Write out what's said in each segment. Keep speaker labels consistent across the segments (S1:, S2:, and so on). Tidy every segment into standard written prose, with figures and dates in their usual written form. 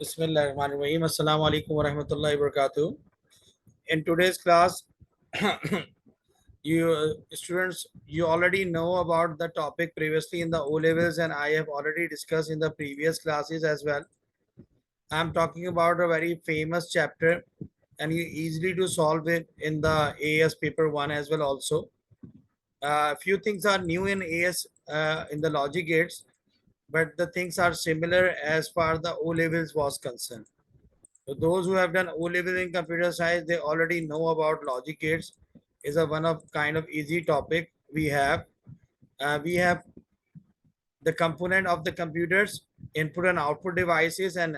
S1: Bismillahirrahmanirrahim. Assalamu alaikum wa rahmatullahi wa barakatuh. In today's class, you students, you already know about the topic previously in the O levels, and I have already discussed in the previous classes as well. I'm talking about a very famous chapter, and you easily to solve it in the AS paper 1 as well. Also, few things are new in AS in the logic gates, but the things are similar as far the O levels was concerned. So those who have done O level in computer science, they already know about logic gates. Is a one of kind of easy topic we have. We have the component of the computers, input and output devices, and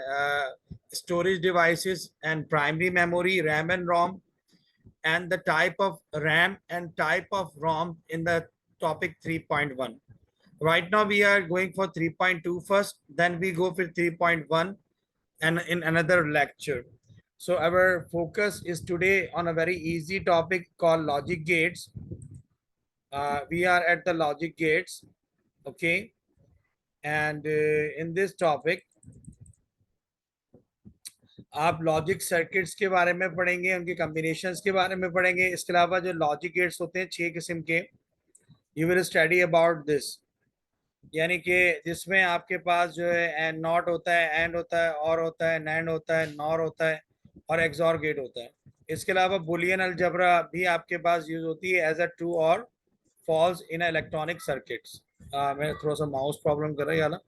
S1: storage devices, and primary memory, RAM and ROM, and the type of RAM and type of ROM in the topic 3.1. Right now we are going for 3.2 first, then we go for 3.1 and in another lecture. So our focus is today on a very easy topic called logic gates. We are at the logic gates, okay? And in this topic, आप logic circuits के बारे में पढ़ेंगे, उनके combinations के बारे में पढ़ेंगे. इसके अलावा जो लॉजिक गेट्स होते हैं 6 किस्म के, you will study about this. यानी कि जिसमें आपके पास जो है एंड नॉट होता है, एंड होता है, और होता है, नैंड होता है, नॉर होता है, और एक्सॉर गेट होता है. इसके अलावा बुलियन अलजबरा भी आपके पास यूज होती है एज अ ट्रू और फॉल्स इन इलेक्ट्रॉनिक सर्किट्स. मैं थोड़ा सा माउस प्रॉब्लम कर रहा है.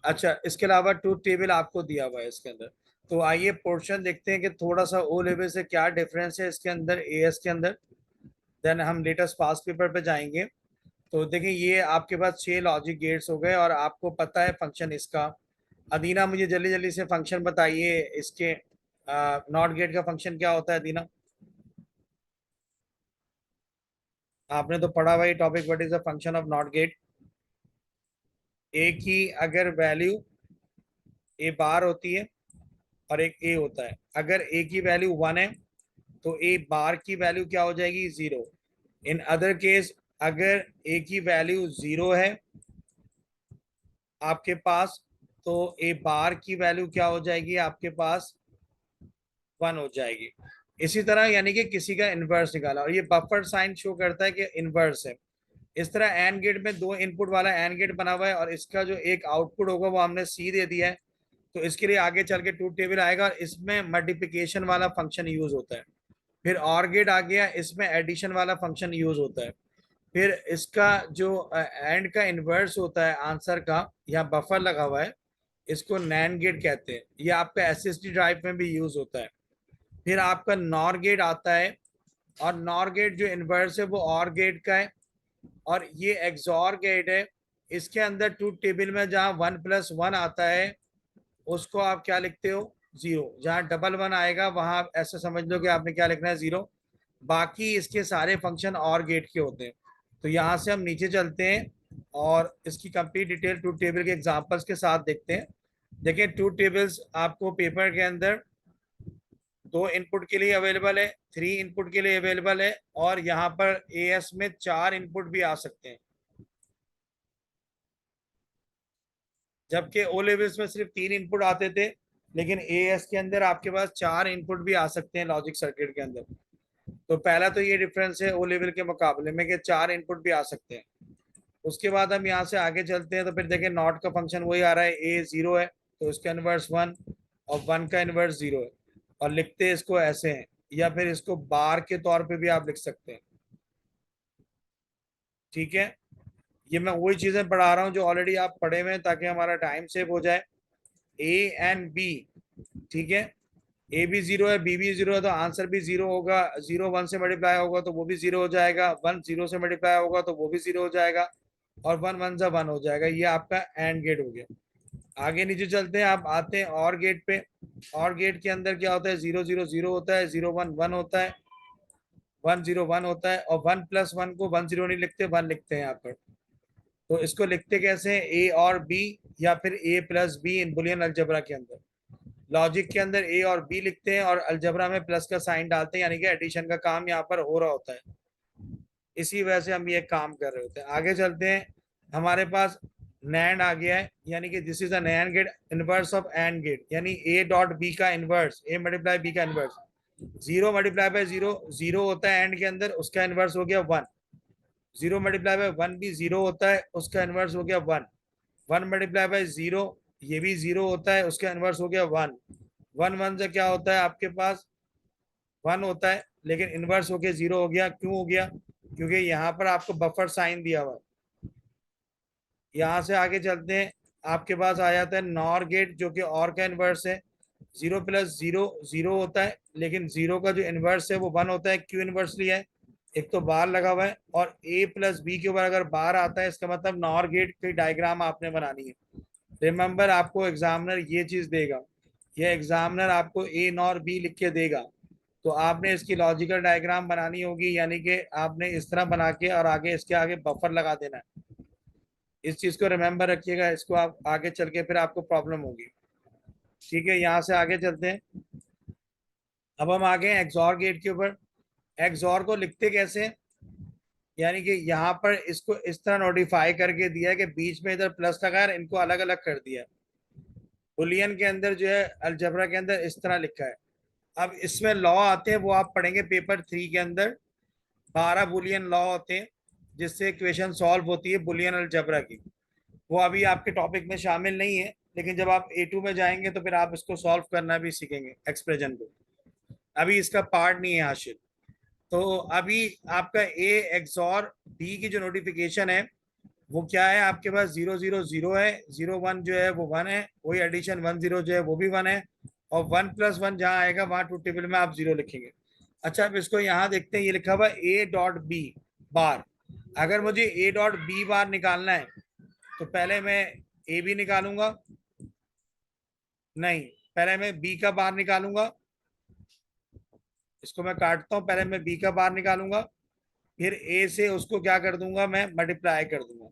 S1: अच्छा, इसके अलावा ट्रूथ टेबल आपको दिया हुआ है इसके अंदर. तो आइए पोर्शन देखते हैं कि थोड़ा सा ओ लेवल से क्या डिफरेंस है इसके अंदर, एएस के अंदर. देन हम लेटेस्ट पास पेपर पे जाएंगे. तो देखिए ये आपके पास 6 लॉजिक गेट्स हो गए और आपको पता है फंक्शन इसका. अदीना मुझे जल्दी जल्दी से फंक्शन बताइए इसके. नॉट गेट का फंक्शन क्या होता है अदीना? आपने तो पढ़ा हुआ topic, what is the function of NOT gate. A की अगर वैल्यू ए बार होती है और एक ए होता है, अगर ए की वैल्यू 1 है तो ए बार की वैल्यू क्या हो जाएगी? 0. इन अदर केस अगर ए की वैल्यू 0 है आपके पास, तो ए बार की वैल्यू क्या हो जाएगी आपके पास? 1 हो जाएगी. इसी तरह यानी कि किसी का इनवर्स निकाला और ये बफर साइन शो करता है कि इनवर्स है. इस तरह एंड गेट में 2 इनपुट वाला एंड गेट बना हुआ है और इसका जो एक आउटपुट होगा वो हमने सी दे दिया है. तो इसके लिए आगे चल के ट्रूथ टेबल आएगा और इसमें मल्टीप्लिकेशन वाला फंक्शन यूज होता है. फिर और गेट आ गया, इसमें एडिशन वाला फंक्शन यूज होता है. फिर इसका जो एंड का इनवर्स होता है आंसर का, यहाँ बफर लगा हुआ है, इसको नैंड गेट कहते हैं. ये आपका एसएसडी ड्राइव में भी यूज होता है. फिर आपका नॉर गेट आता है और नॉर गेट जो इनवर्स है वो और गेट का है. और ये एक्सॉर गेट है. इसके अंदर ट्रूथ टेबल में जहां 1+1 आता है उसको आप क्या लिखते हो? 0. जहां डबल 1 आएगा वहां ऐसे समझ लो कि आपने क्या लिखना है? 0. बाकी इसके सारे फंक्शन और गेट के होते हैं. तो यहाँ से हम नीचे चलते हैं और इसकी कंप्लीट डिटेल ट्रूथ टेबल के एग्जांपल्स के साथ देखते हैं. देखिए ट्रूथ टेबल्स आपको पेपर के अंदर 2 इनपुट के लिए अवेलेबल है, 3 इनपुट के लिए अवेलेबल है, और यहाँ पर एएस में 4 इनपुट भी आ सकते हैं, जबकि ओ लेवल्स में सिर्फ 3 इनपुट आते थे. लेकिन एएस के अंदर आपके पास 4 इनपुट भी आ सकते हैं लॉजिक सर्किट के अंदर. तो पहला तो ये डिफरेंस है ओ लेवल के मुकाबले में कि 4 इनपुट भी आ सकते हैं. उसके बाद हम यहाँ से आगे चलते हैं तो फिर देखें नॉट का फंक्शन वही आ रहा है. ए 0 है तो इसका इनवर्स 1 और 1 का इनवर्स 0 है. और लिखते इसको ऐसे हैं, या फिर इसको बार के तौर पे भी आप लिख सकते हैं. ठीक है, ये मैं वही चीजें पढ़ा रहा हूँ जो ऑलरेडी आप पढ़े हुए हैं ताकि हमारा टाइम सेव हो जाए. ए एंड बी, ठीक है. ए भी 0 है, बी भी 0 है, तो आंसर भी 0 होगा. 0 1 से मल्टीप्लाई होगा तो वो भी 0 हो जाएगा. 1 0 से मल्टीप्लाई होगा तो वो भी 0 हो जाएगा. और 1 1 से 1 हो जाएगा. ये आपका एंड गेट हो गया. आगे नीचे चलते हैं, आप आते हैं और गेट पे. और गेट के अंदर क्या होता है? 0 0 0 होता है, 0 1 1 होता है, 1 0 1 होता है. और 1+1 को 1 0 नहीं लिखते, 1 लिखते हैं यहाँ पर. तो इसको लिखते कैसे हैं? ए और बी, या फिर A plus B in Boolean algebra के अंदर. लॉजिक के अंदर ए और बी लिखते हैं और अलजबरा में प्लस का साइन डालते हैं, यानी कि एडिशन का काम यहाँ पर हो रहा होता है. इसी वजह से हम ये काम कर रहे होते हैं. आगे चलते हैं. हमारे पास नैंड आ गया है, यानी कि this is a NAND gate, inverse of AND gate, यानी ए डॉट बी का इनवर्स, ए मल्टीप्लाई बी का inverse, zero multiply by zero zero होता है एंड के अंदर, उसका इनवर्स हो गया one. Zero multiply by one भी जीरो होता है, उसका इनवर्स हो गया one. One multiply by zero, ये भी जीरो होता है, उसका इनवर्स हो गया वन। वन वन से क्या होता है आपके पास, वन होता है, लेकिन इनवर्स होके जीरो हो गया। क्यों हो गया? क्योंकि यहाँ पर आपको बफर साइन दिया हुआ है। यहाँ से आगे चलते हैं, आपके पास आ जाता है नॉर गेट, जो कि और का इनवर्स है। जीरो प्लस जीरो जीरो होता है, लेकिन जीरो का जो इनवर्स है वो वन होता है। क्यों इनवर्स लिया है? एक तो बार लगा हुआ है, और ए प्लस बी के ऊपर अगर बार आता है, इसका मतलब नॉर गेट की डायग्राम आपने बनानी है। रिमेंबर, आपको एग्जामिनर ये चीज देगा, ये एग्जामिनर आपको ए नॉर बी लिख के देगा, तो आपने इसकी लॉजिकल डायग्राम बनानी होगी, यानी कि आपने इस तरह बना के और आगे इसके आगे बफर लगा देना है। इस चीज को रिमेंबर रखिएगा, इसको आप आगे चल के फिर आपको प्रॉब्लम होगी। ठीक है, यहाँ से आगे चलते हैं। अब हम आ गए एक्सॉर गेट के ऊपर। एक्सॉर को लिखते कैसे हैं? यानी कि यहाँ पर इसको इस तरह नोटिफाई करके दिया है कि बीच में इधर प्लस लगा है, इनको अलग अलग कर दिया है। बुलियन के अंदर जो है, अलजेब्रा के अंदर इस तरह लिखा है। अब इसमें लॉ आते हैं, वो आप पढ़ेंगे पेपर 3 के अंदर। 12 बुलियन लॉ होते हैं जिससे इक्वेशन सॉल्व होती है बुलियन अलजेब्रा की। वो अभी आपके टॉपिक में शामिल नहीं है, लेकिन जब आप A2 में जाएंगे तो फिर आप इसको सॉल्व करना भी सीखेंगे, एक्सप्रेशन को। अभी इसका पार्ट नहीं है हाशिर। तो अभी आपका ए एक्सॉर बी की जो नोटिफिकेशन है वो क्या है, आपके पास जीरो जीरो जीरो है, जीरो वन जो है वो वन है, वही एडिशन वन जीरो जो है वो भी वन है, और वन प्लस वन जहाँ आएगा वहां ट्रूथ टेबल में आप जीरो लिखेंगे। अच्छा, अब इसको यहाँ देखते हैं, ये लिखा हुआ ए डॉट बी बार। अगर मुझे ए डॉट बी बार निकालना है तो पहले मैं ए बी निकालूंगा, नहीं, पहले मैं बी का बार निकालूंगा। इसको मैं काटता हूँ, पहले मैं बी का बार निकालूंगा, फिर ए से उसको क्या कर दूंगा, मैं मल्टीप्लाई कर दूंगा।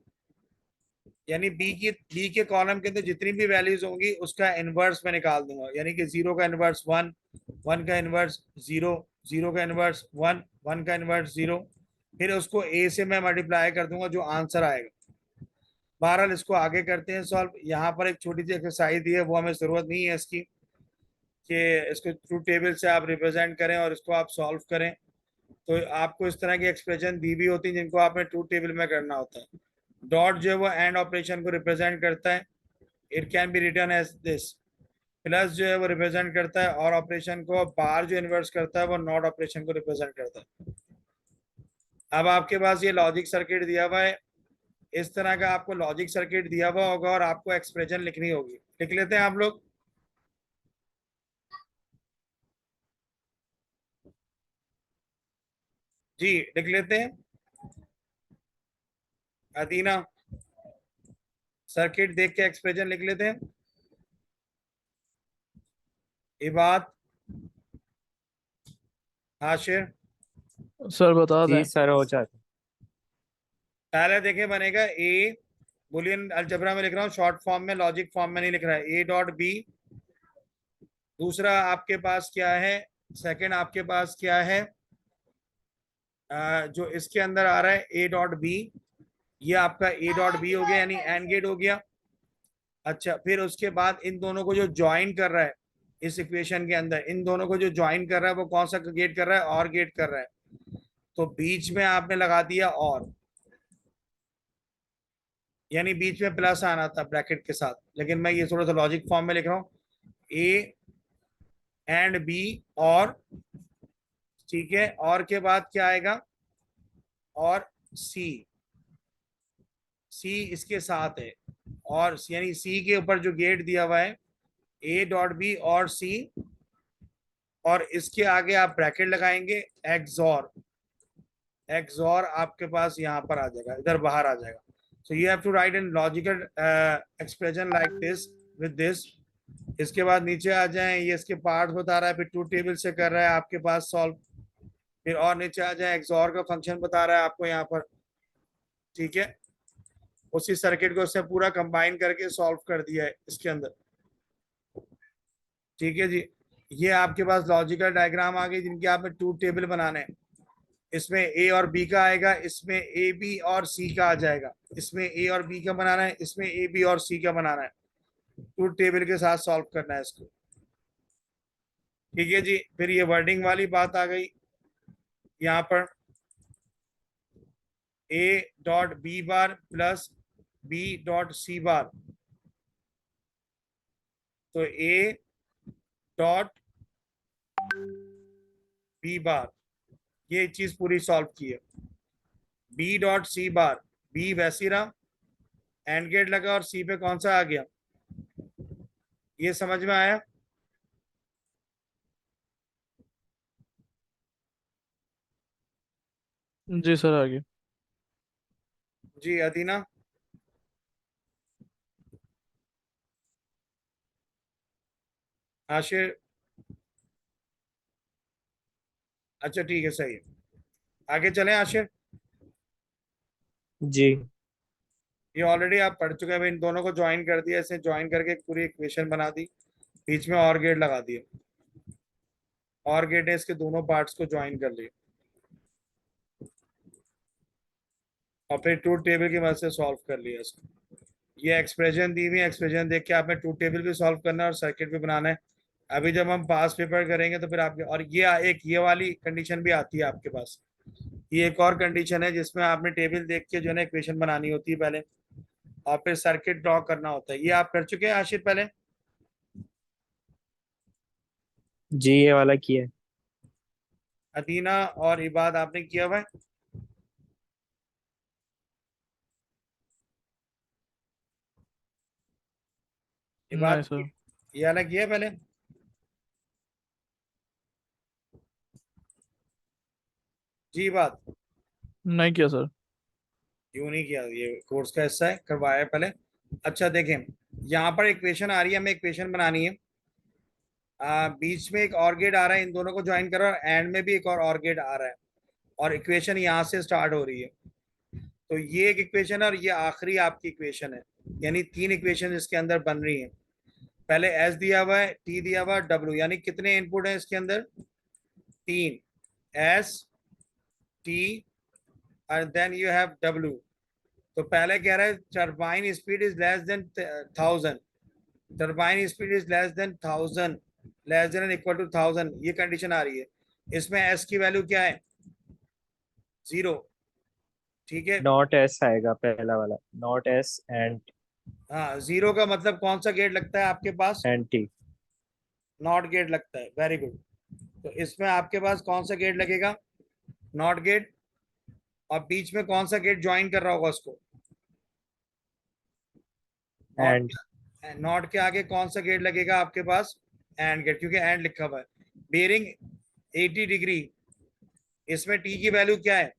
S1: यानी बी के कॉलम के अंदर जितनी भी वैल्यूज होंगी उसका इनवर्स में निकाल दूंगा, यानी कि जीरो का इनवर्स वन, वन का इनवर्स जीरो, जीरो का इनवर्स वन, वन का इनवर्स जीरो, फिर उसको ए से मैं मल्टीप्लाई कर दूंगा, जो आंसर आएगा। बहरहाल इसको आगे करते हैं सॉल्व। यहाँ पर एक छोटी सी एक्सरसाइज दी है, वो हमें जरूरत नहीं है इसकी, कि इसको ट्रूथ टेबल से आप रिप्रेजेंट करें और इसको आप सॉल्व करें। तो आपको इस तरह की एक्सप्रेशन दी भी होती है जिनको आपने ट्रूथ टेबल में करना होता है। डॉट जो है वो एंड ऑपरेशन को रिप्रेजेंट करता है, it can be written as this. Plus जो है वो रिप्रेजेंट करता है और ऑपरेशन को, बार जो इन्वर्स करता है वो नॉट ऑपरेशन को रिप्रेजेंट करता है। अब आपके पास ये लॉजिक सर्किट दिया हुआ है, इस तरह का आपको लॉजिक सर्किट दिया हुआ होगा और आपको एक्सप्रेशन लिखनी होगी। लिख लेते हैं आप लोग। जी लिख लेते हैं। अदीना, सर्किट देख के एक्सप्रेशन लिख लेते हैं। इबाद, हाशिर,
S2: सर बता
S3: जी
S2: दें।
S3: सर हो जाता।
S1: पहले देखे बनेगा ए, बुलियन अलजेब्रा में लिख रहा हूँ शॉर्ट फॉर्म में, लॉजिक फॉर्म में नहीं लिख रहा है, ए डॉट बी। दूसरा आपके पास क्या है, सेकंड आपके पास क्या है, जो इसके अंदर आ रहा है ए डॉट बी, ये आपका ए डॉट बी हो गया, यानी एंड गेट हो गया। अच्छा, फिर उसके बाद इन दोनों को जो ज्वाइन कर रहा है इस इक्वेशन के अंदर, इन दोनों को जो ज्वाइन कर रहा है वो कौन सा गेट कर रहा है, और गेट कर रहा है। तो बीच में आपने लगा दिया और, यानी बीच में प्लस आना था ब्रैकेट के साथ, लेकिन मैं ये थोड़ा सा लॉजिक फॉर्म में लिख रहा हूँ, ए एंड बी और, ठीक है, और के बाद क्या आएगा, और सी, सी इसके साथ है, और यानी सी के ऊपर जो गेट दिया हुआ है ए डॉट बी और सी, और इसके आगे आप ब्रैकेट लगाएंगे एक्सॉर, एक्सॉर आपके पास यहाँ पर आ जाएगा, इधर बाहर आ जाएगा। So you have to write in logical expression like this with this. इसके बाद नीचे आ जाएं, ये इसके पार्ट बता रहा है, फिर ट्रूथ टेबल से कर रहा है आपके पास सॉल्व, फिर और नीचे आ जाए एक्सॉर का फंक्शन बता रहा है आपको यहाँ पर। ठीक है, उसी सर्किट को उससे पूरा कंबाइन करके सॉल्व कर दिया है इसके अंदर। ठीक है जी, ये आपके पास लॉजिकल डायग्राम आ गई जिनके आपने ट्रूथ टेबल बनाने हैं। इसमें ए और बी का आएगा, इसमें ए बी और सी का आ जाएगा, इसमें ए और बी का बनाना है, इसमें ए बी और सी का बनाना है, ट्रूथ टेबल के साथ सॉल्व करना है इसको। ठीक है जी। फिर ये वर्डिंग वाली बात आ गई यहाँ पर, A dot B bar plus B dot C bar, तो ए डॉट बी बार, ये चीज पूरी सॉल्व की है। बी डॉट सी बार, बी वैसी रहा, एंड गेट लगा और सी पे कौन सा आ गया, ये समझ में आया?
S2: जी सर, आगे।
S1: जी अदीना। आशिर। अच्छा ठीक है, सही है। आगे चलें आशिर।
S3: जी।
S1: ये ऑलरेडी आप पढ़ चुके हैं भाई, इन दोनों को ज्वाइन कर दिया, ऐसे ज्वाइन करके एक पूरी इक्वेशन बना दी, बीच में और गेट लगा दिया, और गेट ने इसके दोनों पार्ट्स को ज्वाइन कर लिया, और फिर ट्रूथ टेबल की मदद से सॉल्व कर लिया इसको। ये एक्सप्रेशन दी हुई है, एक्सप्रेशन देख के आपने ट्रूथ टेबल भी सॉल्व करना है और सर्किट भी बनाना है। अभी जब हम पास पेपर करेंगे तो फिर आपके, और ये एक ये वाली कंडीशन भी आती है आपके पास, ये एक और कंडीशन है जिसमें आपने टेबल देख के जो है ना इक्वेशन बनानी होती है पहले, और फिर सर्किट ड्रॉ करना होता है। ये आप कर चुके हैं आशिर पहले?
S3: जी, ये वाला किया है।
S1: अदीना और इबाद आपने किया हुआ है? इबाद
S2: नहीं सर।
S1: ये वाला किया है पहले? जी इबाद।
S2: नहीं किया सर।
S1: क्यों नहीं किया? ये कोर्स का हिस्सा है, करवाया है पहले। अच्छा देखें, यहाँ पर इक्वेशन आ रही है, हमें इक्वेशन बनानी है। बीच में एक और गेट आ रहा है, इन दोनों को ज्वाइन करो, और एंड में भी एक और गेट आ रहा है, और इक्वेशन यहाँ से स्टार्ट हो रही है। तो ये एक इक्वेशन है और ये आखिरी आपकी इक्वेशन है, यानी तीन इक्वेशन इसके अंदर बन रही हैं। पहले एस दिया हुआ है, टी दिया हुआ है, डब्ल्यू, यानी कितने इनपुट है इसके अंदर? तीन, S, T, and then you have W। तो पहले कह रहा है turbine speed is less than 1000, turbine speed is less than 1000, less than equal to 1000, ये कंडीशन आ रही है। इसमें S की वैल्यू क्या है? 0। ठीक है।
S3: नॉट एस आएगा पहला वाला, नॉट एस एंड
S1: हाँ, 0 का मतलब कौन सा गेट लगता है आपके पास?
S3: एंड टी।
S1: नॉट गेट लगता है, वेरी गुड। तो इसमें आपके पास कौन सा गेट लगेगा? Not gate. और बीच में कौन सा गेट ज्वाइन कर रहा होगा उसको? नॉट।
S3: एंड
S1: नॉट के आगे कौन सा गेट लगेगा आपके पास? एंड गेट, क्योंकि एंड लिखा हुआ है। बेरिंग 80 डिग्री, इसमें टी की वैल्यू क्या है?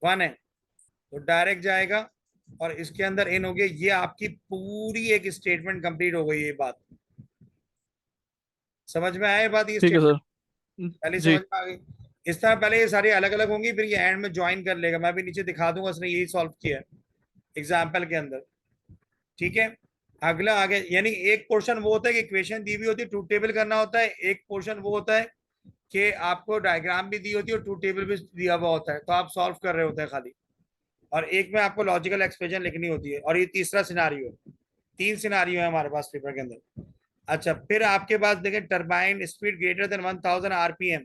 S1: 1 है, तो डायरेक्ट जाएगा और इसके अंदर इन हो गया। ये आपकी पूरी एक स्टेटमेंट कंप्लीट हो गई। ये बात समझ में आए? बात ये
S2: ठीक है
S1: स्टेटमेंट
S2: सर।
S1: पहले
S2: जी।
S1: समझ में आ गई? इस तरह पहले ये सारी अलग अलग होंगी, फिर ये एंड में ज्वाइन कर लेगा। मैं भी नीचे दिखा दूंगा, उसने यही सॉल्व किया है एग्जाम्पल के अंदर। ठीक है। अगला आगे, यानी एक पोर्शन वो होता है कि इक्वेशन दी हुई होती है, ट्रूथ टेबल करना होता है। एक पोर्शन वो होता है कि आपको डायग्राम भी दी होती है और ट्रूथ टेबल भी दिया हुआ होता है, तो आप सॉल्व कर रहे होते हैं खाली। और एक में आपको लॉजिकल एक्सप्रेशन लिखनी होती है, और ये तीसरा सिनारियो। तीन सिनारियो है हमारे पास पेपर के अंदर। अच्छा, फिर आपके पास देखें turbine speed greater than 1000 RPM,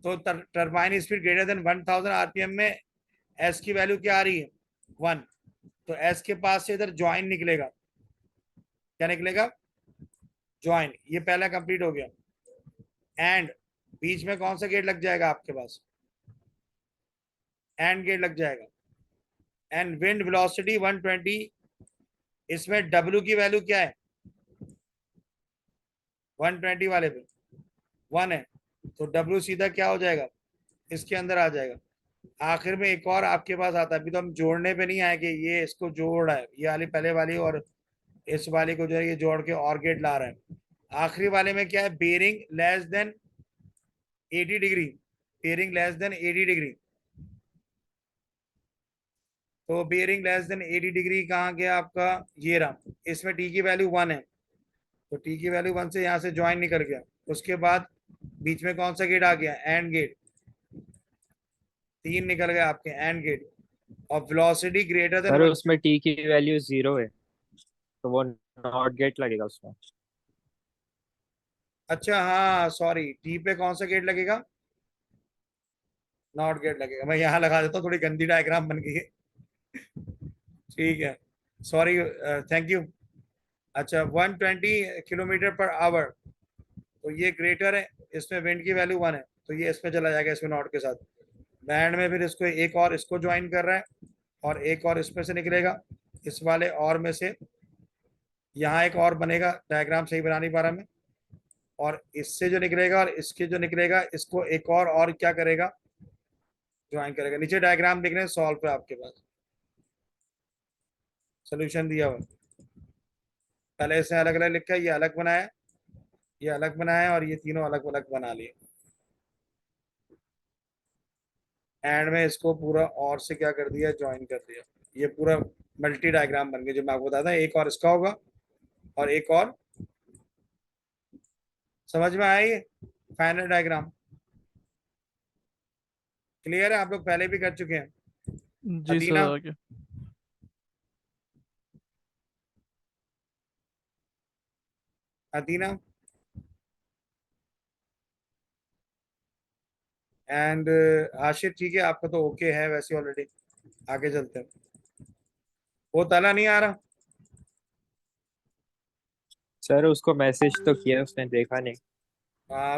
S1: तो turbine speed greater than 1000 RPM में एस की वैल्यू क्या आ रही है? 1। तो एस के पास से इधर ज्वाइन निकलेगा, क्या निकलेगा? ज्वाइन। ये पहला कंप्लीट हो गया। एंड बीच में कौन सा गेट लग जाएगा आपके पास? एंड गेट लग जाएगा। एंड विंड वेलोसिटी 120, इसमें W की वैल्यू क्या है? 120 वाले पे 1 है, तो W सीधा क्या हो जाएगा? इसके अंदर आ जाएगा। आखिर में एक और आपके पास आता है, अभी तो हम जोड़ने पे नहीं आए कि ये इसको जोड़ रहा है, ये वाली पहले वाली और इस वाली को जो है ये जोड़ के और गेट ला रहा है। आखिरी वाले में क्या है? Bearing less than 80 degree, bearing less than 80 degree. तो बेरिंग लेस देन 80 डिग्री कहाँ गया आपका? ये रहा। इसमें टी की वैल्यू 1 है, तो टी की वैल्यू 1 से यहाँ से ज्वाइन निकल गया। उसके बाद बीच में कौन सा गेट आ गया? AND gate. 3 निकल गए आपके एंड गेट, और वेलोसिटी ग्रेटर देन
S3: सर
S1: 1।
S3: उसमें टी की वैल्यू 0 है, तो वो नॉट गेट लगेगा उसमें।
S1: अच्छा हाँ सॉरी, टी पे कौन सा गेट लगेगा? नॉट गेट लगेगा। मैं यहाँ लगा देता हूँ, थोड़ी गंदी डायग्राम बन गई है। ठीक है, सॉरी, थैंक यू। अच्छा 120 किलोमीटर पर आवर, तो ये ग्रेटर है, इसमें विंड की वैल्यू 1 है, तो ये इसमें चला जाएगा, इसमें नॉट के साथ। बैंड में फिर इसको एक और इसको ज्वाइन कर रहा है, और एक और इसमें से निकलेगा, इस वाले और में से। यहाँ एक और बनेगा, डायग्राम सही बना नहीं पा रहा मैं। और इससे जो निकलेगा और इसके जो निकलेगा, इसको एक और क्या करेगा, ज्वाइन करेगा। नीचे डायग्राम लिख रहे हैं, सॉल्व पे आपके पास सोल्यूशन दिया हुआ है। पहले इसने अलग अलग लिखा है, ये अलग बनाया, ये अलग बनाया, और ये तीनों अलग अलग बना लिए। एंड में इसको पूरा और से क्या कर दिया, ज्वाइन कर दिया। ये पूरा मल्टी डायग्राम बन गया, जो मैं आपको बताता, एक और इसका होगा और एक और। समझ में आया ये फाइनल डायग्राम? क्लियर है? आप लोग पहले भी कर चुके हैं।
S2: जी सर
S1: अदीना,
S2: आ गया।
S1: अदीना एंड आशिर, ठीक है, आपका तो ओके है वैसे ऑलरेडी। आगे चलते हैं। वो ताला नहीं आ रहा।
S3: सर उसको मैसेज तो किया, उसने देखा नहीं।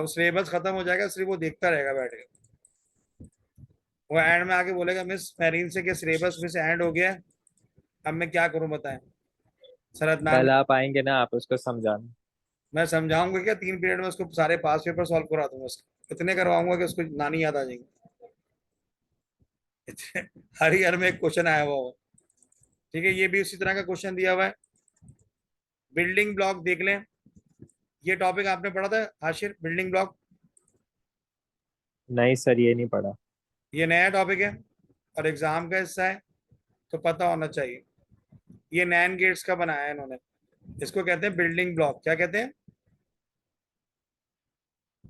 S1: वो सिलेबस खत्म हो जाएगा, सिर्फ वो देखता रहेगा बैठ के। वो एंड में आके बोलेगा मिस मेरीन से कि सिलेबस मिस एंड हो गया है, अब मैं क्या करूं बताएं। शरद मैम
S3: कल
S1: ने,
S3: आप आएंगे ना, आप उसको समझाना।
S1: मैं समझाऊंगा क्या 3 पीरियड में उसको सारे पास पेपर सॉल्व करा दूंगा उसके, इतने करवाऊंगा कि उसको नानी याद आ जाएगी। हर ईयर में एक क्वेश्चन आया हुआ हो। ठीक है, ये भी उसी तरह का क्वेश्चन दिया हुआ है। बिल्डिंग ब्लॉक देख लें, ये टॉपिक आपने पढ़ा था आशिर, बिल्डिंग ब्लॉक?
S3: नहीं सर, ये नहीं पढ़ा।
S1: ये नया टॉपिक है और एग्जाम का हिस्सा है, तो पता होना चाहिए। ये नैन गेट्स का बनाया है इन्होंने, इसको कहते हैं बिल्डिंग ब्लॉक। क्या कहते हैं?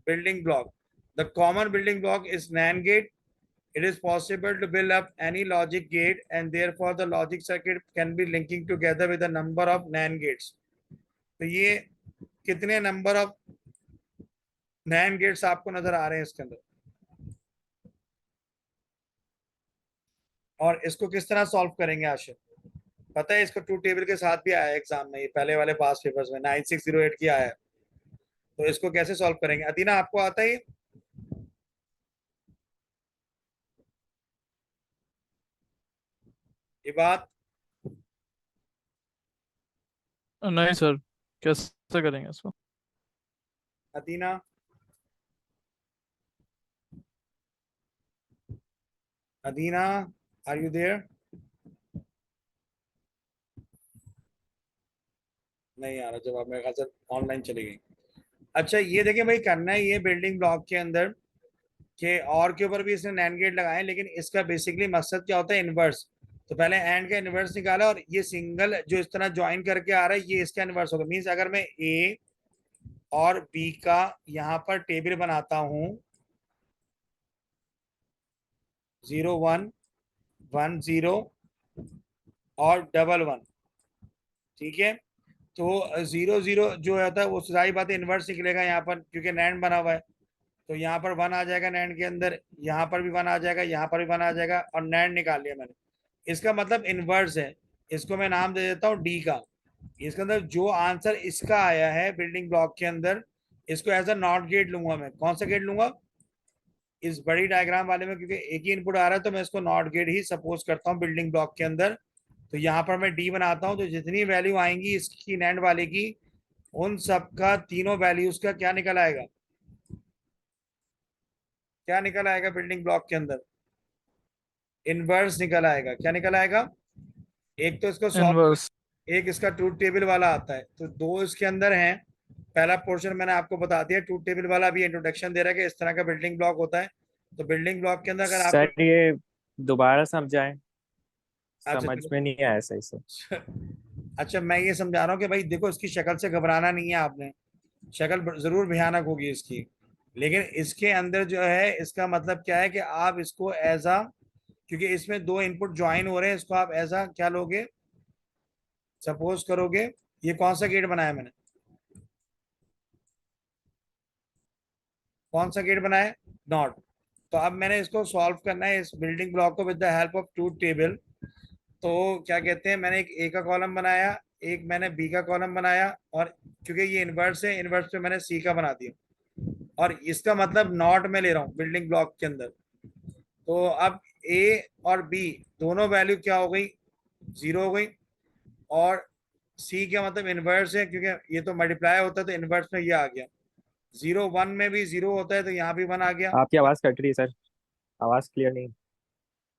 S1: Building block. The common building block is NAND gate. It is possible to build up any logic gate, and therefore the logic circuit can be linking together with a number of NAND gates. तो ये कितने number of NAND gets आपको नजर आ रहे हैं इसके अंदर, और इसको किस तरह सॉल्व करेंगे आशिर? पता है, इसको ट्रूथ टेबल के साथ भी आया है एग्जाम में, ये पहले वाले पास पेपर्स में 9608 की आया है। तो इसको कैसे सॉल्व करेंगे? अदीना आपको आता है ये बात?
S2: नहीं सर, कैसे करेंगे इसको?
S1: Adina, Adina, are you there? नहीं आ रहा जवाब, मेरे ख्याल से ऑनलाइन चली गई। अच्छा ये देखिए भाई, करना है ये बिल्डिंग ब्लॉक के अंदर के और के ऊपर भी इसने नैंड गेट लगाए, लेकिन इसका बेसिकली मकसद क्या होता है, इनवर्स। तो पहले एंड का इनवर्स निकाला, और ये सिंगल जो इस तरह ज्वाइन करके आ रहा है, ये इसका इनवर्स होगा। मीन्स अगर मैं ए और बी का यहाँ पर टेबल बनाता हूँ, 0 1 1 0 और डबल 1, ठीक है, तो 0 0 जो होता है वो सारी बातें इनवर्स निकलेगा यहाँ पर, क्योंकि नैंड बना हुआ है। तो यहाँ पर 1 आ जाएगा नैंड के अंदर, यहाँ पर भी 1 आ जाएगा, यहाँ पर भी 1 आ जाएगा, और नैंड निकाल लिया मैंने। इसका मतलब इनवर्स है। इसको मैं नाम दे देता हूँ डी का। इसके अंदर जो आंसर इसका आया है बिल्डिंग ब्लॉक के अंदर, इसको एज अ नॉट गेट लूंगा मैं। कौन सा गेट लूंगा इस बड़ी डायग्राम वाले में? क्योंकि एक ही इनपुट आ रहा है, तो मैं इसको नॉट गेट ही सपोज करता हूँ बिल्डिंग ब्लॉक के अंदर। तो यहाँ पर मैं डी बनाता हूँ, तो जितनी वैल्यू आएंगी इसकी नैंड वाले की, उन सबका तीनों वैल्यूज का क्या निकल आएगा, क्या निकल आएगा बिल्डिंग ब्लॉक के अंदर? इनवर्स निकल आएगा। क्या निकल आएगा? एक तो इसको सॉल्व,
S2: इनवर्स।
S1: एक इसका ट्रूथ टेबल वाला आता है, तो दो इसके अंदर हैं। पहला पोर्शन मैंने आपको बता दिया, ट्रूथ टेबल वाला भी इंट्रोडक्शन दे रहा है कि इस तरह का बिल्डिंग ब्लॉक होता है। तो बिल्डिंग ब्लॉक के अंदर अगर आपको,
S3: सर ये दोबारा समझाएं,
S1: अच्छा
S3: समझ
S1: चलो,
S3: में नहीं आया सही से।
S1: अच्छा मैं ये समझा रहा हूँ कि भाई देखो, इसकी शक्ल से घबराना नहीं है आपने, शक्ल जरूर भयानक होगी इसकी। लेकिन इसके अंदर जो है इसका मतलब क्या है कि आप इसको एज अ, क्योंकि इसमें दो इनपुट ज्वाइन हो रहे हैं, इसको आप एज अ क्या लोगे, सपोज करोगे ये कौन सा गेट बनाया मैंने, कौन सा गेट बनाया, नॉट। तो अब मैंने इसको सॉल्व करना है इस बिल्डिंग ब्लॉक को with the help of truth table. तो क्या कहते हैं, मैंने एक ए का कॉलम बनाया, एक मैंने बी का कॉलम बनाया, और क्योंकि ये इन्वर्स है, इन्वर्स पे मैंने सी का बना दिया, और इसका मतलब नॉट में ले रहा हूँ बिल्डिंग ब्लॉक के अंदर। तो अब ए और बी दोनों वैल्यू क्या हो गई, जीरो हो गई, और सी का मतलब इनवर्स है, क्योंकि ये तो मल्टीप्लाई होता है तो इनवर्स में ये आ गया। 0 1 में भी 0 होता है तो यहाँ भी 1 आ गया।
S3: आपकी आवाज कट रही है सर, आवाज क्लियर नहीं।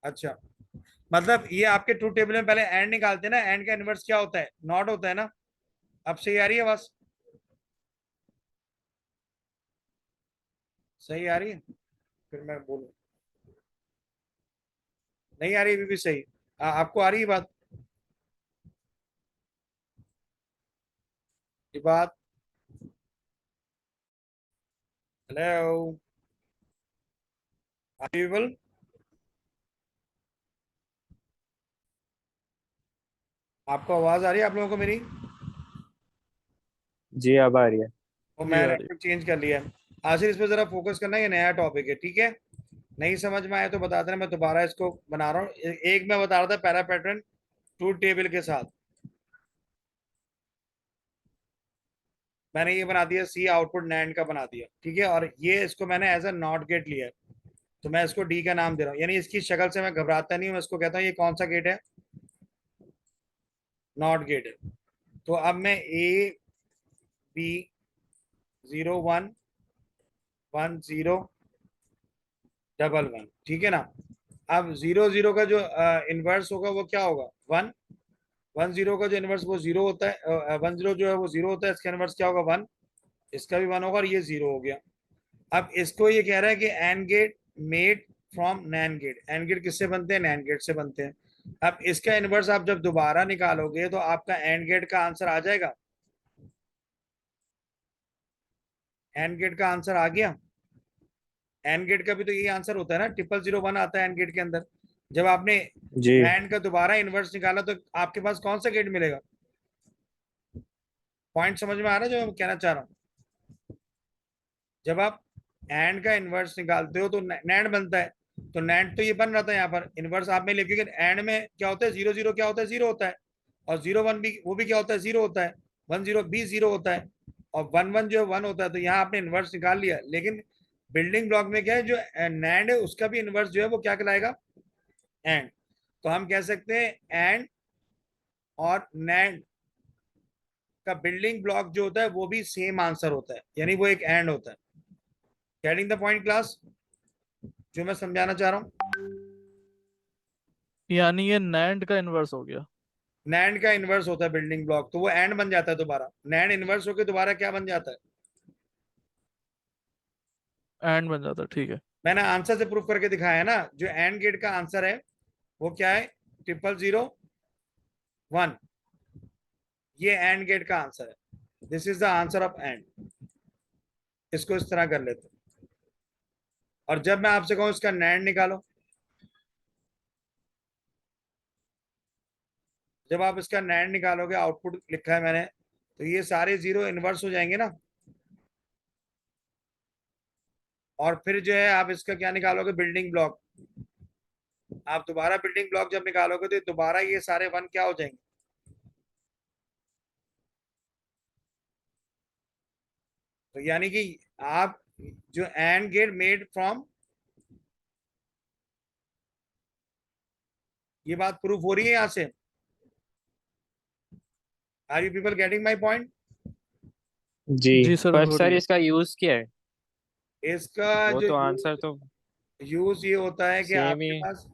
S1: अच्छा, मतलब ये आपके ट्रूथ टेबल में पहले एंड निकालते हैं ना, एंड का इनवर्स क्या होता है, नॉट होता है ना। अब सही आ रही है बस, सही आ रही है, फिर मैं बोलूँ, नहीं आ रही अभी भी सही, आपको आ रही है बात, ये बात, हेलो, अवेलेबल, आपको आवाज आ रही है आप लोगों को मेरी।
S3: जी अब आ रही है।
S1: वो
S2: जी आ
S1: मैंने
S2: रही
S1: चेंज कर लिया है। आसिर इस पे जरा फोकस करना, ये नया टॉपिक है, ठीक है। नहीं समझ में आया तो बता देना, मैं दोबारा इसको बना रहा हूँ। एक मैं बता रहा था पैरा पैटर्न ट्रूथ टेबल के साथ, मैंने ये बना दिया, सी आउटपुट नैंड का बना दिया, ठीक है, और ये इसको मैंने एज अ नॉट गेट लिया है, तो मैं इसको डी का नाम दे रहा हूँ, यानी इसकी शक्ल से मैं घबराता नहीं हूँ, मैं इसको कहता हूँ ये कौन सा गेट है, नॉट गेट है। तो अब मैं ए बी 0 1 1 0 1 1, ठीक है ना। अब 0 0 का जो इनवर्स होगा वो क्या होगा, 1। 1 0 का जो इनवर्स वो 0 होता है, 1 0 जो है वो 0 होता है, इसका इनवर्स क्या होगा, 1। इसका भी 1 होगा, और ये 0 हो गया। अब इसको ये कह रहा है कि AND gate made from NAND gate, AND gate किससे बनते हैं, नैन गेट से बनते हैं। अब इसका इनवर्स आप जब दोबारा निकालोगे तो आपका एंड गेट का आंसर आ जाएगा, एंड गेट का आंसर आ गया। एंड गेट का भी तो यही आंसर होता है ना, 0 0 0 1 आता है एंड गेट के अंदर। जब आपने
S3: जी
S1: एंड का दोबारा इनवर्स निकाला तो आपके पास कौन सा गेट मिलेगा, पॉइंट समझ में आ रहा है जो मैं कहना चाह रहा हूँ। जब आप एंड का इनवर्स निकालते हो तो नैंड बनता है, तो नैंड तो ये बन रहा था यहाँ पर, इनवर्स आप में ले, क्योंकि एंड में क्या होता है, 0 0 क्या होता है, 0 होता है, और 0 1 भी, वो भी क्या होता है, 0 होता है, 1 0 भी 0 होता है, और 1 1 जो है 1 होता है। तो यहाँ आपने इनवर्स निकाल लिया, लेकिन बिल्डिंग ब्लॉक में क्या है, जो नैंड है उसका भी इनवर्स जो है वो क्या कहलाएगा, एंड। तो हम कह सकते हैं एंड और नैंड का बिल्डिंग ब्लॉक जो होता है वो भी सेम आंसर होता है, यानी वो एक एंड होता है। गेटिंग द पॉइंट क्लास, जो मैं समझाना चाह रहा हूँ।
S2: यानी ये नैंड का इन्वर्स हो गया।
S1: नैंड का इनवर्स होता है बिल्डिंग ब्लॉक, तो वो एंड बन जाता है दोबारा, नैंड इनवर्स होकर दोबारा क्या बन जाता है,
S2: एंड बन जाता है, ठीक है।
S1: मैंने आंसर से प्रूफ करके दिखाया है ना, जो एंड गेट का आंसर है वो क्या है, 0 0 0 1, ये एंड गेट का आंसर है, this is the answer of and. इसको इस तरह कर लेते हैं, और जब मैं आपसे कहूं इसका नैंड निकालो, जब आप इसका नैंड निकालोगे, आउटपुट लिखा है मैंने, तो ये सारे जीरो इनवर्स हो जाएंगे ना, और फिर जो है आप इसका क्या निकालोगे, बिल्डिंग ब्लॉक। आप दोबारा बिल्डिंग ब्लॉक जब निकालोगे तो दोबारा ये सारे 1 क्या हो जाएंगे, तो यानी कि आप जो एंड गेट मेड फ्रॉम, ये बात प्रूफ हो रही है यहां से, are you people getting my point.
S3: जी।
S2: जी सर,
S3: पर
S2: हो रही
S3: सर
S2: है।
S3: इसका यूज क्या है?
S1: इसका
S3: वो
S1: जो
S3: तो आंसर तो
S1: यूज ये होता है कि
S3: सेम
S1: आपके
S3: ही।
S1: पास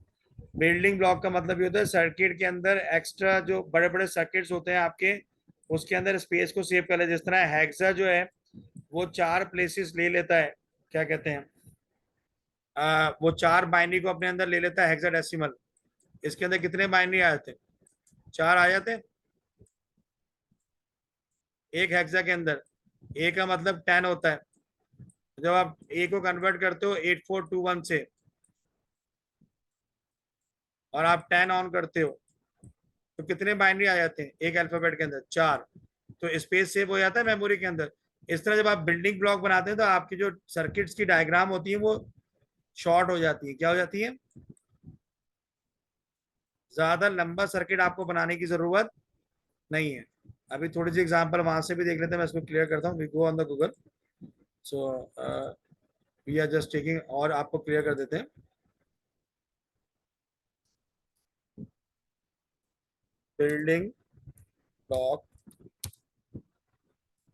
S1: बिल्डिंग ब्लॉक का मतलब ये होता है सर्किट के अंदर एक्स्ट्रा जो बड़े बड़े सर्किट्स होते हैं आपके, उसके अंदर स्पेस को सेव कर ले, जिस तरह हेक्सा जो है वो 4 प्लेसेस ले लेता है, क्या कहते हैं, वो 4 बाइनरी को अपने अंदर ले लेता है हेक्साडेसिमल। इसके अंदर कितने बाइनरी आए थे, 4 आ जाते, एक हेक्सा के अंदर, ए का मतलब 10 होता है, जब आप ए को कन्वर्ट करते हो 8421 से और आप 10 ऑन करते हो तो कितने बाइनरी आ जाते हैं एक अल्फाबेट के अंदर? 4। तो स्पेस सेव हो जाता है मेमोरी के अंदर। इस तरह जब आप बिल्डिंग ब्लॉक बनाते हैं तो आपकी जो सर्किट्स की डायग्राम होती है वो शॉर्ट हो जाती है। क्या हो जाती है? ज्यादा लंबा सर्किट आपको बनाने की जरूरत नहीं है। अभी थोड़ी सी एग्जांपल वहां से भी देख लेते हैं, मैं इसको क्लियर करता हूँ। We go on the Google. So we are just taking, और आपको क्लियर कर देते हैं। Building block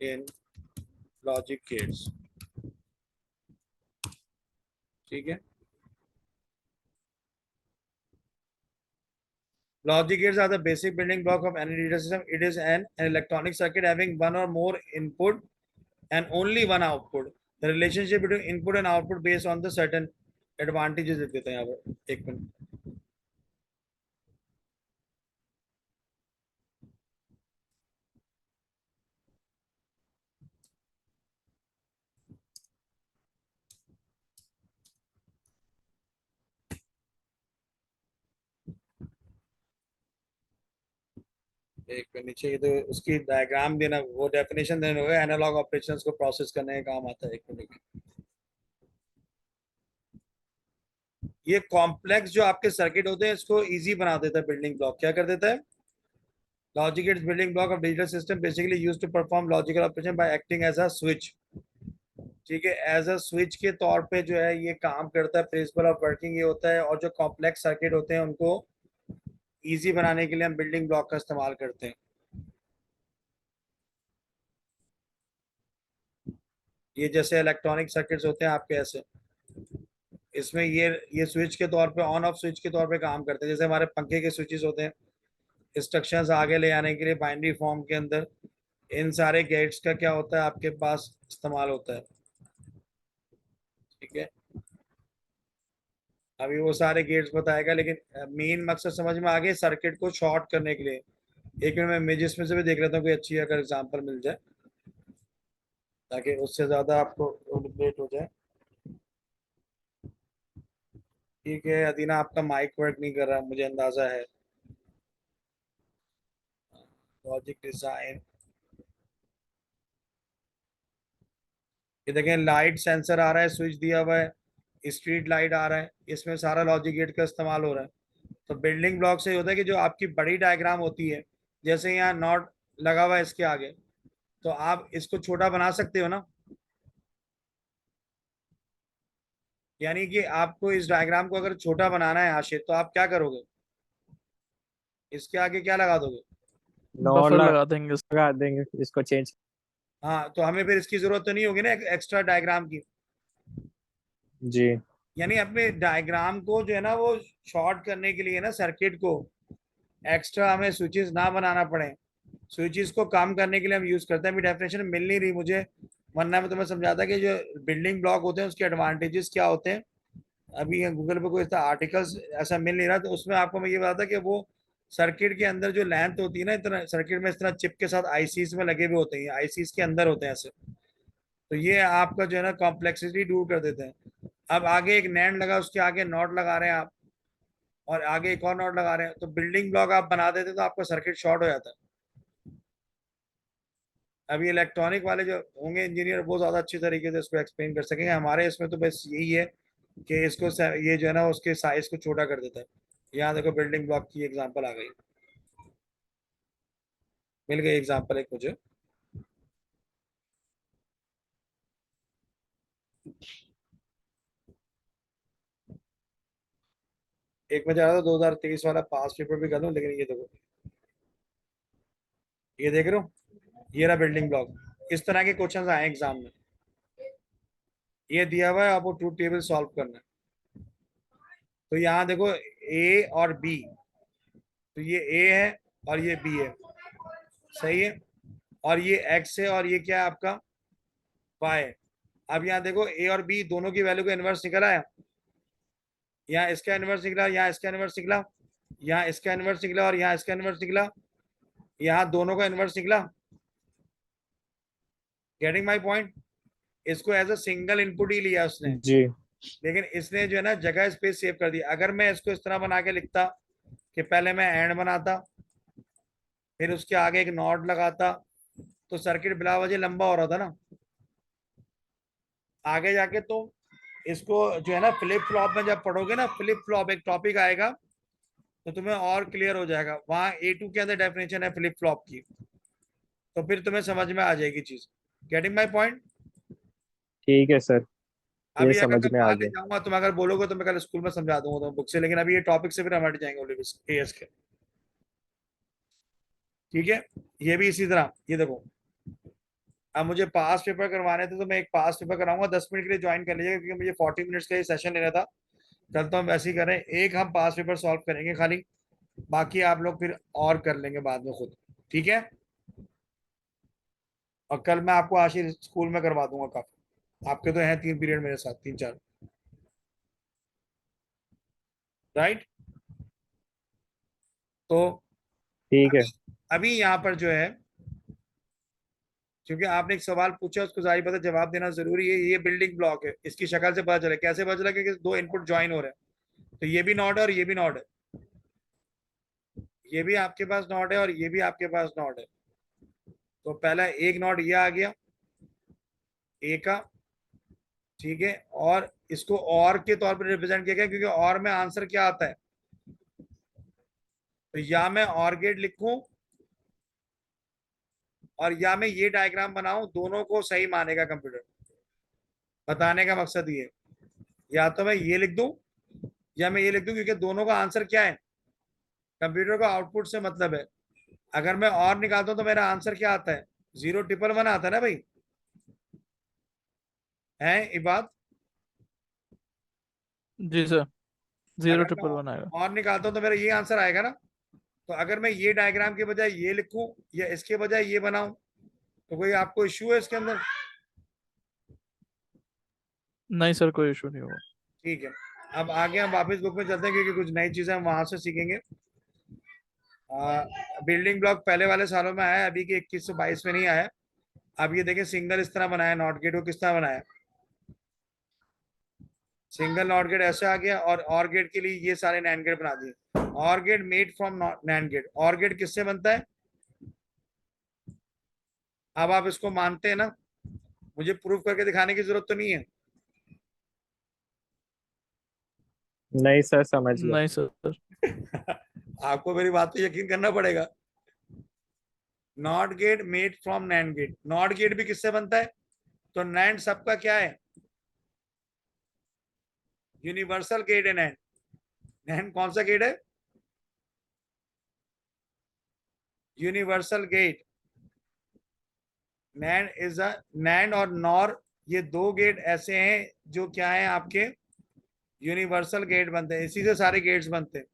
S1: in logic gates. ठीक है, logic gates are the basic building block of any data system. It is an electronic circuit having one or more input and only one output. The relationship between input and output based on the certain advantages लिख देते हैं यहाँ पर। एक minute, एक minute नीचे, ये तो उसकी डायग्राम देना, वो डेफिनेशन देना होगा। एनालॉग ऑपरेशंस को प्रोसेस करने का काम आता है। एक मिनट, ये कॉम्प्लेक्स जो आपके सर्किट होते हैं इसको इजी बना देता है बिल्डिंग ब्लॉक। क्या कर देता है? Logic gates building block of digital system basically used to perform logical operation by acting as a switch. ठीक है, एज अ स्विच के तौर पे जो है ये काम करता है। प्रिंसिपल ऑफ वर्किंग ये होता है। और जो कॉम्प्लेक्स सर्किट होते हैं उनको इजी बनाने के लिए हम बिल्डिंग ब्लॉक का इस्तेमाल करते हैं। ये जैसे इलेक्ट्रॉनिक सर्किट्स होते हैं आपके, ऐसे इसमें ये स्विच के तौर पे, ऑन ऑफ स्विच के तौर पे काम करते हैं। जैसे हमारे पंखे के स्विचेस होते हैं, इंस्ट्रक्शंस आगे ले आने के लिए बाइनरी फॉर्म के अंदर इन सारे गेट्स का क्या होता है आपके पास इस्तेमाल होता है। ठीक है, अभी वो सारे गेट्स बताएगा, लेकिन मेन मकसद समझ में आ गया सर्किट को शॉर्ट करने के लिए। एक मिनट, मैं इमेजेस में से भी देख लेता हूँ कोई अच्छी अगर एग्जांपल मिल जाए, ताकि उससे ज्यादा आपको रिलेट हो जाए। ठीक है अदीना, आपका माइक वर्क नहीं कर रहा मुझे अंदाजा है। लॉजिक डिजाइन, ये देखें लाइट सेंसर आ रहा है, स्विच दिया हुआ है, स्ट्रीट लाइट आ रहा है, इसमें सारा लॉजिक गेट का इस्तेमाल हो रहा है। तो बिल्डिंग ब्लॉक से होता है कि जो आपकी बड़ी डायग्राम होती है, जैसे यहाँ नॉट लगा हुआ है इसके आगे, तो आप इसको छोटा बना सकते हो ना। यानी कि आपको इस डायग्राम को अगर छोटा बनाना है आशित, तो आप क्या करोगे? इसके आगे क्या लगा दोगे?
S3: नॉट
S2: बफर लगा देंगे।
S3: लगा देंगे, इसको चेंज।
S1: हाँ, तो हमें फिर इसकी जरूरत तो नहीं होगी ना एक्स्ट्रा डायग्राम की।
S3: जी।
S1: यानी अपने डायग्राम को जो है ना वो शॉर्ट करने के लिए ना, सर्किट को एक्स्ट्रा हमें स्विचेस ना बनाना पड़े। स्विचेस को कम करने के लिए हम यूज करते हैं। अभी डेफिनेशन मिल नहीं रही मुझे, वरना मैं तुम्हें समझाता कि जो बिल्डिंग ब्लॉक होते हैं उसके एडवांटेजेस क्या होते हैं। अभी गूगल पे कोई ऐसा आर्टिकल्स ऐसा मिल नहीं रहा, तो उसमें आपको मैं ये बताता कि वो सर्किट के अंदर जो लेंथ होती है ना, इतना सर्किट में इस तरह चिप के साथ आईसीस में लगे हुए होते हैं, आईसीस के अंदर होते हैं ऐसे। तो ये आपका जो है ना कॉम्प्लेक्सिटी दूर कर देते हैं। अब आगे एक नैंड लगा, उसके आगे नॉट लगा रहे हैं आप, और आगे एक और नॉट लगा रहे हैं, तो बिल्डिंग ब्लॉक आप बना देते तो आपका सर्किट शॉर्ट हो जाता है। अभी इलेक्ट्रॉनिक वाले जो होंगे इंजीनियर, वो ज्यादा अच्छी तरीके से इसको एक्सप्लेन कर सकेंगे। हमारे इसमें तो बस यही है कि इसको ये जो है ना उसके साइज को छोटा कर देता है। यहाँ देखो बिल्डिंग ब्लॉक की एग्जांपल आ गई, मिल गई एग्जांपल एक मुझे। एक मैं चाह रहा था 2023 वाला पास पेपर भी कर लूं, लेकिन ये देखो, ये देख रहे हो, ये रहा बिल्डिंग ब्लॉक। इस तरह के क्वेश्चन आए एग्जाम में। ये दिया हुआ है, आपको ट्रूथ टेबल सॉल्व करना है। तो यहाँ देखो ए और बी, तो ये ए है और ये बी है, सही है। और ये एक्स है और ये क्या है आपका वाई है। अब यहाँ देखो ए और बी दोनों की वैल्यू का इनवर्स निकल आया। यहाँ इसका इनवर्स निकला, यहाँ इसका इनवर्स निकला, यहाँ इसका इनवर्स निकला, और यहाँ इसका इनवर्स निकला, यहाँ दोनों का इनवर्स निकला। Getting my point? इसको एज अ सिंगल इनपुट ही लिया उसने,
S3: जी।
S1: लेकिन इसने जो है ना जगह स्पेस सेव कर दी। अगर मैं इसको इस तरह बना के लिखता कि पहले मैं एंड बनाता, फिर उसके आगे एक नॉट लगाता, तो सर्किट बिला वजह लंबा हो रहा था ना। आगे जाके तो इसको जो है ना फ्लिप फ्लॉप में जब पढ़ोगे ना, फ्लिप फ्लॉप एक टॉपिक आएगा, तो तुम्हें और क्लियर हो जाएगा। वहां A2 के अंदर डेफिनेशन है फ्लिप फ्लॉप की, तो फिर तुम्हें समझ में आ जाएगी चीज। Getting my point?
S3: ठीक है सर, ये
S1: अभी अगर
S3: समझ
S1: मैं
S3: में आ
S1: वहां ले
S3: गया।
S1: जाऊंगा, तुम अगर बोलोगे तो मैं कल स्कूल में समझा दूंगा तुम बुक से, लेकिन अभी ये टॉपिक से फिर हम हट जाएंगे AS के। ठीक है, ये भी इसी तरह। ये देखो, अब मुझे पास पेपर करवाने थे, तो मैं एक पास पेपर कराऊंगा, 10 मिनट के लिए ज्वाइन कर लीजिएगा, क्योंकि मुझे 40 मिनट्स का ये सेशन लेना था। कल तो हम वैसे ही करें, एक हम पास पेपर सॉल्व करेंगे खाली, बाकी आप लोग फिर और कर लेंगे बाद में खुद। ठीक है, और कल मैं आपको आशीष स्कूल में करवा दूंगा काफी। आपके तो हैं 3 पीरियड मेरे साथ, 3 4। राइट? तो
S3: ठीक है।
S1: अभी अभी यहाँ पर जो है, क्योंकि आपने एक सवाल पूछा, उसको जाहिर पता जवाब देना जरूरी है। ये बिल्डिंग ब्लॉक है, इसकी शक्ल से पता चले। कैसे पता चला? क्योंकि दो इनपुट ज्वाइन हो रहे हैं, तो ये भी नॉट है और ये भी नॉट है। ये भी आपके पास नॉट है और ये भी आपके पास नॉट है। तो पहला एक नॉट ये आ गया ए का, ठीक है, और इसको और के तौर पर रिप्रेजेंट किया गया, क्योंकि और में आंसर क्या आता है? तो या मैं और गेट लिखूं, और या मैं ये डायग्राम बनाऊं, दोनों को सही मानेगा कंप्यूटर। बताने का मकसद ये, या तो मैं ये लिख दूं या मैं ये लिख दूं, क्योंकि दोनों का आंसर क्या है? कंप्यूटर को आउटपुट से मतलब है। अगर मैं और निकालता हूं तो मेरा आंसर क्या आता है? 0 1 1 1 आता है ना भाई, है ये बात?
S2: जी सर, जीरो
S1: अगर मैं
S2: ट्रिपल वन आएगा।
S1: और निकालता हूं तो मेरा ये आंसर आएगा ना। तो अगर मैं ये डायग्राम के बजाय ये लिखूं या इसके बजाय ये बनाऊं, तो कोई आपको इश्यू है इसके अंदर?
S2: नहीं सर, कोई इशू नहीं होगा।
S1: ठीक है, अब आगे हम वापस बुक में चलते हैं, क्योंकि कुछ नई चीजें हम वहां से सीखेंगे। बिल्डिंग ब्लॉक पहले वाले सालों में आया, अभी के 2122 में नहीं आया। अब ये देखिए, सिंगल इस तरह बनाया, नॉट गेट को किस तरह बनाया। सिंगल नॉट गेट ऐसे आ गया, और गेट के लिए ये सारे नैंड गेट बना दिए। और gate made from NAND gate. और गेट किससे बनता है? अब आप इसको मानते हैं ना? मुझे प्रूफ करके दिखाने की जरूरत तो नहीं है।
S3: नहीं सर, समझ गया।
S2: नहीं सर।
S1: आपको मेरी बात पे यकीन करना पड़ेगा। NOT gate made from NAND gate. NOT gate भी किससे बनता है? तो नैंड सबका क्या है? यूनिवर्सल गेट है नैंड। नैंड कौन सा गेट है? Universal gate. NAND is a NAND और नॉर, ये दो गेट ऐसे हैं जो क्या है आपके? यूनिवर्सल गेट बनते हैं। इसी से सारे गेट्स बनते हैं।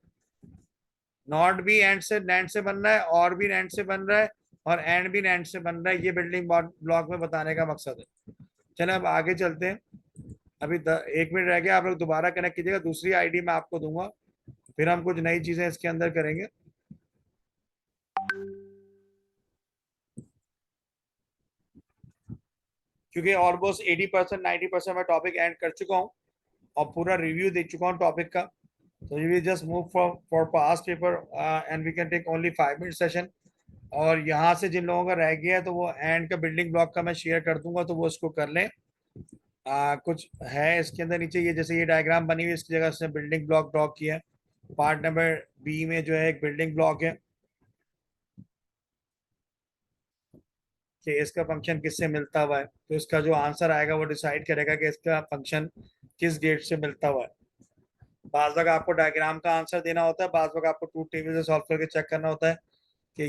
S1: नॉट भी एंड से नैंड से बन रहा है, और भी नैंड से बन रहा है, और एंड भी नैंड से बन रहा है। ये बिल्डिंग ब्लॉक में बताने का मकसद है। चलो अब आगे चलते हैं। अभी 1 मिनट रह गया, आप लोग दोबारा कनेक्ट कीजिएगा। दूसरी आईडी मैं आपको दूंगा, फिर हम कुछ नई चीजें इसके अंदर करेंगे। क्योंकि ऑलमोस्ट 80% 90% मैं टॉपिक एंड कर चुका हूँ, और पूरा रिव्यू दे चुका हूँ टॉपिक का। तो you will just move for past paper, and we can take only 5 minute session. और यहाँ से जिन लोगों का रह गया है, तो वो एंड का बिल्डिंग ब्लॉक का मैं शेयर कर दूंगा, तो वो उसको कर लें। कुछ है इसके अंदर नीचे, ये जैसे ये डायग्राम बनी हुई है, इसकी जगह से बिल्डिंग ब्लॉक ड्रॉ किया है। पार्ट नंबर बी में जो है एक बिल्डिंग ब्लॉक है, कि इसका फंक्शन किससे मिलता हुआ है। तो इसका जो आंसर आएगा वो डिसाइड करेगा कि इसका फंक्शन किस गेट से मिलता हुआ है। बाज वक्त आपको डायग्राम का आंसर देना होता है, बाज वक्त आपको ट्रूथ टेबल से सॉल्व करके चेक करना होता है।